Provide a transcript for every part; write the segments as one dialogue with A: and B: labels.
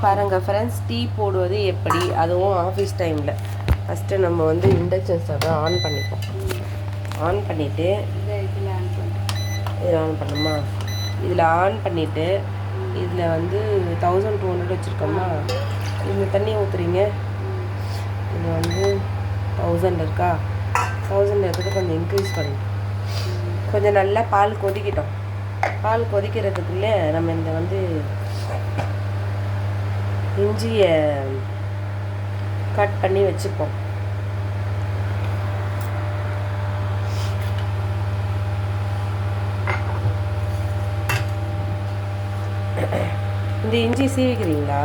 A: பாருங்கள் friends, tea போடுவது எப்படி, அதுவும் ஆஃபீஸ் டைமில். ஃபஸ்ட்டு நம்ம வந்து இண்டக்ஷன் ஸ்டவ்வை ஆன் பண்ணிப்போம். ஆன் பண்ணிவிட்டு இதில் ஆன் பண்ணுமா, இதில் ஆன் பண்ணிவிட்டு இதில் வந்து 1200 வச்சுருக்கோம்னா இந்த தண்ணி ஊற்றுறீங்க. இதில் வந்து 1000 இருக்கா, 1000 இருக்கிறது கொஞ்சம் இன்க்ரீஸ் பண்ணி கொஞ்சம் நல்லா பால் கொதிக்கிட்டோம். பால் கொதிக்கிறதுக்குள்ளே நம்ம இந்த வந்து இஞ்சியை கட் பண்ணி வச்சுப்போம். இந்த இஞ்சி சீவிக்கிறீங்களா?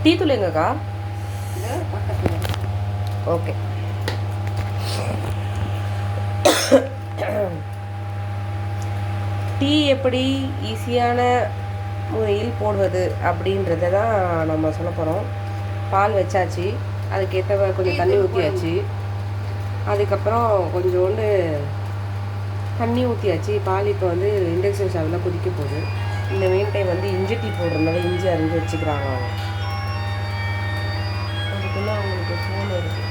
A: டீ தூள் எங்கக்கா? ஓகே. டீ எப்படி ஈஸியான முறையில் போடுவது அப்படின்றத தான் நம்ம சொல்ல போகிறோம். பால் வச்சாச்சு, அதுக்கேற்ற கொஞ்சம் தண்ணி ஊற்றியாச்சு, அதுக்கப்புறம் கொஞ்சோண்டு தண்ணி ஊற்றியாச்சு. பால் இப்போ வந்து இண்டக்ஷன் ஸ்டவ்வில் கொதிக்க போகுது. இந்த மெயின் டைம் வந்து இஞ்சி டீ போடுறதுனால இஞ்சி அரைஞ்சி வச்சுக்கிறாங்க அவங்க. அதுக்குள்ளே அவங்களுக்கு ஃபோன் இருக்குது.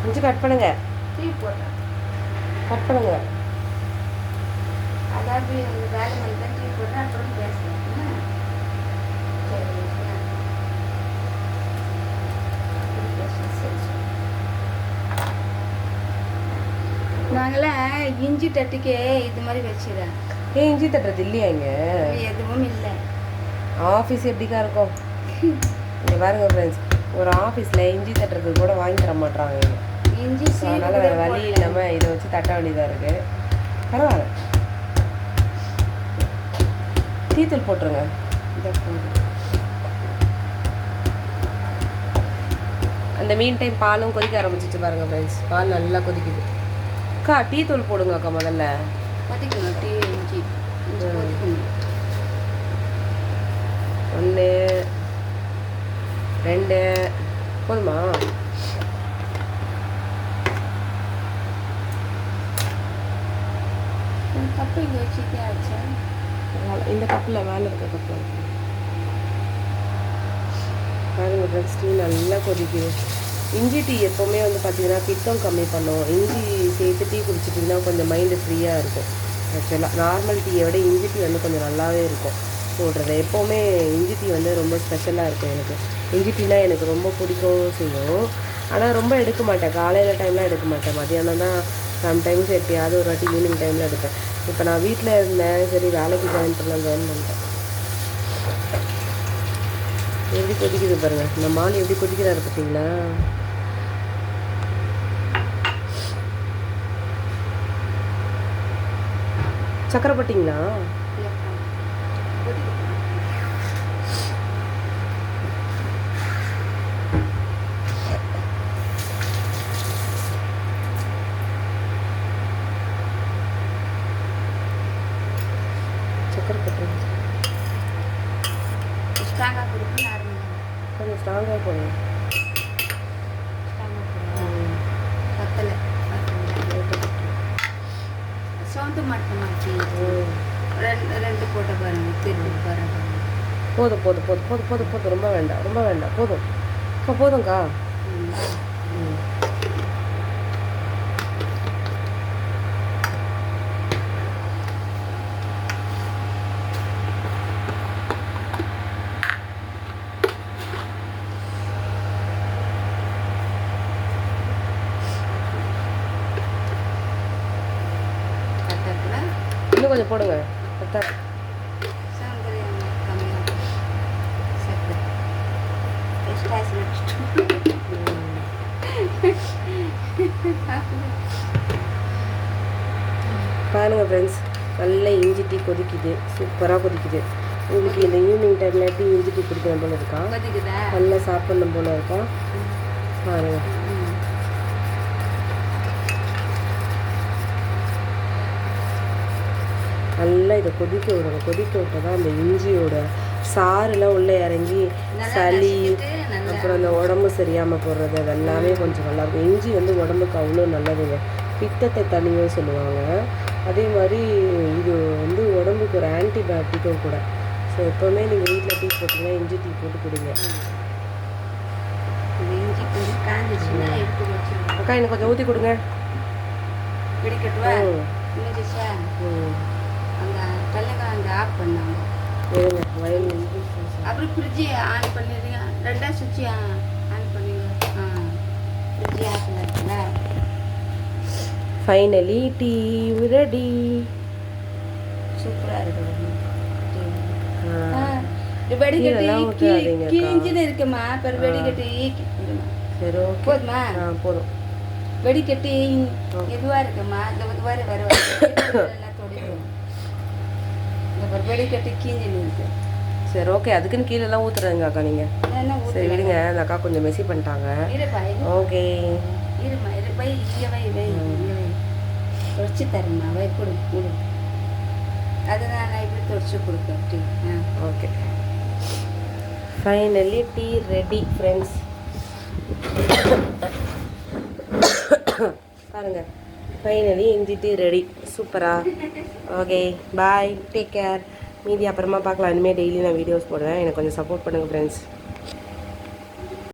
A: இஞ்சி கட் பண்ணுங்க, டீ போட்டேன் கட் பண்ணுங்க. அதாவது வேலை வந்து டீ போட்டேன், அப்புறம் பேசுகிறேன்.
B: நாங்களாம் இஞ்சி தட்டுக்கே இது மாதிரி வச்சுக்கிறேன்.
A: ஏன் இஞ்சி தட்டுறது இல்லையா? இங்கே
B: எதுவும் இல்லை.
A: ஆஃபீஸ் எப்படிக்கா இருக்கும்? இங்கே பாருங்க ஃப்ரெண்ட்ஸ், ஒரு ஆஃபீஸில் இஞ்சி தட்டுறதுக்கு கூட வாங்கி தர மாட்டாங்க இங்கே.
B: இஞ்சி
A: அதனால் வேறு வழி இல்லாமல் இதை வச்சு தட்ட வேண்டியதாக இருக்குது. பரவாயில்ல, டீத்தூள் போட்டுருங்க. அந்த மீன் டைம் பாலும் கொதிக்க ஆரம்பிச்சிச்சு பாருங்க ஃப்ரெண்ட்ஸ். பால் நல்லா கொதிக்குது. அக்கா டீ தூள் போடுங்க அக்கா. முதல்ல
B: கொதிக்கணும் டீ இஞ்சி
A: 1 2 போதுமா?
B: கப்பு இங்கே வச்சுட்டே ஆச்சா?
A: இந்த கப்பில் மேலே இருக்க கப்பில் பாருங்க ஃப்ரெண்ட்ஸ், டீ நல்லா கொதிக்குது. இஞ்சி டீ எப்போவுமே வந்து பார்த்திங்கன்னா பித்தம் கம்மி பண்ணும். இஞ்சி சேர்த்து டீ குடிச்சிட்டிங்கன்னா கொஞ்சம் மைண்டு ஃப்ரீயாக இருக்கும். ஆக்சுவலாக நார்மல் டீயை விட இஞ்சி டீ வந்து கொஞ்சம் நல்லாவே இருக்கும் போடுறது. எப்போவுமே இஞ்சி டீ வந்து ரொம்ப ஸ்பெஷலாக இருக்கும் எனக்கு. இஞ்சி டீனால் எனக்கு ரொம்ப பிடிக்கவும் செய்யும். ஆனால் ரொம்ப எடுக்க மாட்டேன், காலையில் டைம்லாம் எடுக்க மாட்டேன். மதியானம் தான் சம்டைம்ஸ் எப்பயாவது ஒரு வாட்டி ஈவினிங் டைமில் எடுப்பேன். இப்போ நான் வீட்டில் இருந்தேன், சரி வேலைக்கு ஜாயின் பண்ணிட்டேன். எப்படி கொதிக்குது பாருங்கள், இந்த மால் எப்படி கொதிக்கிறாரு பார்த்தீங்களா? சக்கரை போட்டிங்களா? சக்கரை போட்டுருங்க. கொஞ்சம் ஸ்ட்ராங்காக போடுங்க.
B: சவுண்டு மட்டும் ரெண்டு போட்ட பாருங்க, திருப்பி பாருங்க.
A: போதும் போதும் போதும் போதும் போதும் போதும், ரொம்ப வேண்டாம் ரொம்ப வேண்டாம், போதும் இப்போ போதும்க்கா. இன்னும் கொஞ்சம் போடுங்க. பாருங்க ஃப்ரெண்ட்ஸ், நல்ல இஞ்சி டீ கொதிக்குது, சூப்பராக கொதிக்குது. உங்களுக்கு இந்த ஈவினிங் டைமில் டீ இஞ்சி டீ குடிக்கணும் போல இருக்கா? நல்லா சாப்பிடணும் போல இருக்கா? பாருங்க. நல்லா இதை கொதிக்க விடணும். கொதிக்க விட்டால் தான் அந்த இஞ்சியோட சாறுலாம் உள்ளே இறங்கி சளி, அப்புறம் அப்புறம் அந்த உடம்பு சரியாமல் போடுறது அது எல்லாமே கொஞ்சம் நல்லாயிருக்கும். இஞ்சி வந்து உடம்புக்கு அவ்வளோ நல்லதுங்க, பித்தத்தை தனியும் சொல்லுவாங்க. அதே மாதிரி இது வந்து உடம்புக்கு ஒரு ஆன்டிபயோட்டிக்கும் கூட. ஸோ எப்போவுமே நீங்கள் வீட்டில் டீ போட்டிங்கன்னா இஞ்சி டீ போட்டு குடிங்க.
B: இஞ்சி கொஞ்சம் காஞ்சிச்சுன்னா எடுத்து வச்சுருவோம்.
A: அக்கா எனக்கு கொஞ்சம் ஊற்றி கொடுங்க.
B: பிடிக்கட்டுவா முடிஞ்சிச்சா? அந்த கல்லுங்க அந்த ஆஃப் பண்ணாங்க.
A: ஏங்க வயல்
B: அப்புறம் ஃப்ரிட்ஜு ஆன் பண்ணிடுங்க. ரெண்டாவது சுவிட்சு ஆன் பண்ணிடுங்க. ஃப்ரிட்ஜு ஆஃபில் இருக்குல்ல.
A: Finally tea ready.
B: சூப்பராக இருக்குது. வெடிக்கட்டி கீஞ்சின்னு இருக்குமா? அப்புறம் வெடிக்கட்டி
A: சரி ஓகே
B: போதுமா?
A: போதும்.
B: வெடிக்கட்டி இதுவாக இருக்குமா? இந்த வர வர எல்லாம் தொடைக்கும். இந்த வெடிக்கட்டி கீஞ்சின்னு இருக்கு.
A: சரி ஓகே, அதுக்குன்னு கீழெல்லாம் ஊற்றுறதுங்க அக்கா நீங்கள். சரி விடுங்க, அந்த அக்கா கொஞ்சம் மெஸ்ஸி பண்ணிட்டாங்க. ஓகே
B: இருமா இரு வை இங்கே வை வை இங்கே வை தொடச்சி தரேம்மா. வை கொடு கொடு. அதை நான் இப்படி தொடச்சி கொடுப்பேன் tea.
A: Okay finally tea ready friends. பாருங்க ஃபைனலி இஞ்சி டீ ரெடி. சூப்பரா? Okay bye, take care. மீதி அப்புறமா பார்க்கலாம். இனிமேல் டெய்லி நான் வீடியோஸ் போடுவேன். எனக்கு கொஞ்சம் சப்போர்ட் பண்ணுங்கள் ஃப்ரெண்ட்ஸ்.